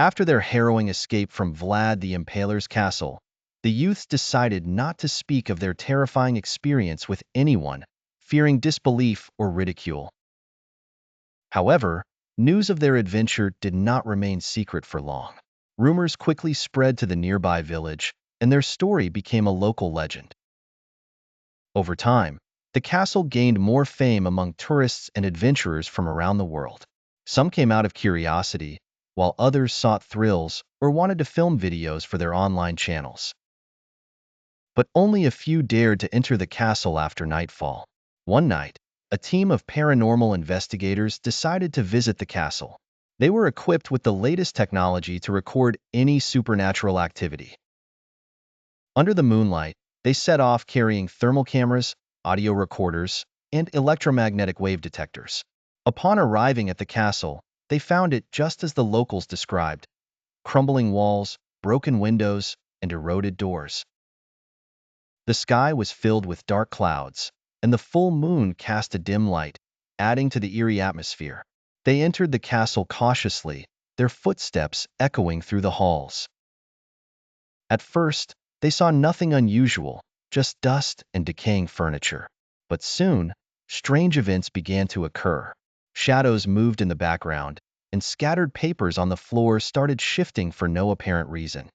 After their harrowing escape from Vlad the Impaler's castle, the youths decided not to speak of their terrifying experience with anyone, fearing disbelief or ridicule. However, news of their adventure did not remain secret for long. Rumors quickly spread to the nearby village, and their story became a local legend. Over time, the castle gained more fame among tourists and adventurers from around the world. Some came out of curiosity, while others sought thrills or wanted to film videos for their online channels. But only a few dared to enter the castle after nightfall. One night, a team of paranormal investigators decided to visit the castle. They were equipped with the latest technology to record any supernatural activity. Under the moonlight, they set off carrying thermal cameras, audio recorders, and electromagnetic wave detectors. Upon arriving at the castle, they found it just as the locals described: crumbling walls, broken windows, and eroded doors. The sky was filled with dark clouds, and the full moon cast a dim light, adding to the eerie atmosphere. They entered the castle cautiously, their footsteps echoing through the halls. At first, they saw nothing unusual, just dust and decaying furniture. But soon, strange events began to occur. Shadows moved in the background, and scattered papers on the floor started shifting for no apparent reason.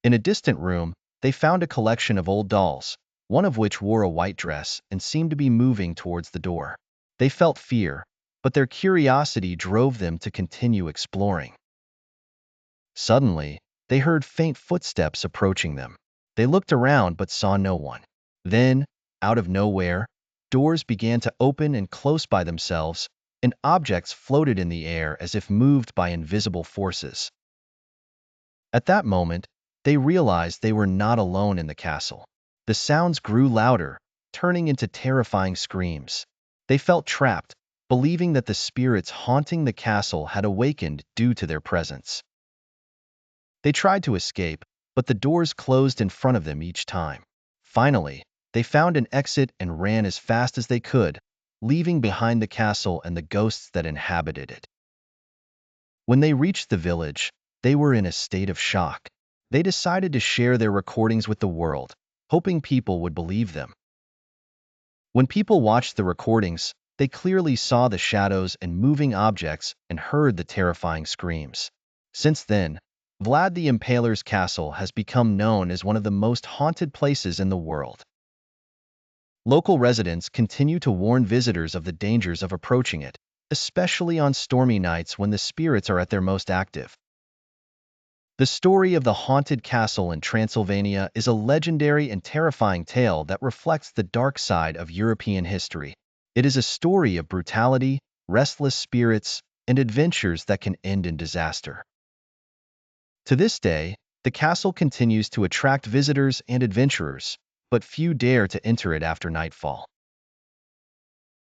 In a distant room, they found a collection of old dolls, one of which wore a white dress and seemed to be moving towards the door. They felt fear, but their curiosity drove them to continue exploring. Suddenly, they heard faint footsteps approaching them. They looked around but saw no one. Then, out of nowhere, doors began to open and close by themselves, and objects floated in the air as if moved by invisible forces. At that moment, they realized they were not alone in the castle. The sounds grew louder, turning into terrifying screams. They felt trapped, believing that the spirits haunting the castle had awakened due to their presence. They tried to escape, but the doors closed in front of them each time. Finally, they found an exit and ran as fast as they could, leaving behind the castle and the ghosts that inhabited it. When they reached the village, they were in a state of shock. They decided to share their recordings with the world, hoping people would believe them. When people watched the recordings, they clearly saw the shadows and moving objects and heard the terrifying screams. Since then, Vlad the Impaler's castle has become known as one of the most haunted places in the world. Local residents continue to warn visitors of the dangers of approaching it, especially on stormy nights when the spirits are at their most active. The story of the haunted castle in Transylvania is a legendary and terrifying tale that reflects the dark side of European history. It is a story of brutality, restless spirits, and adventures that can end in disaster. To this day, the castle continues to attract visitors and adventurers, but few dare to enter it after nightfall.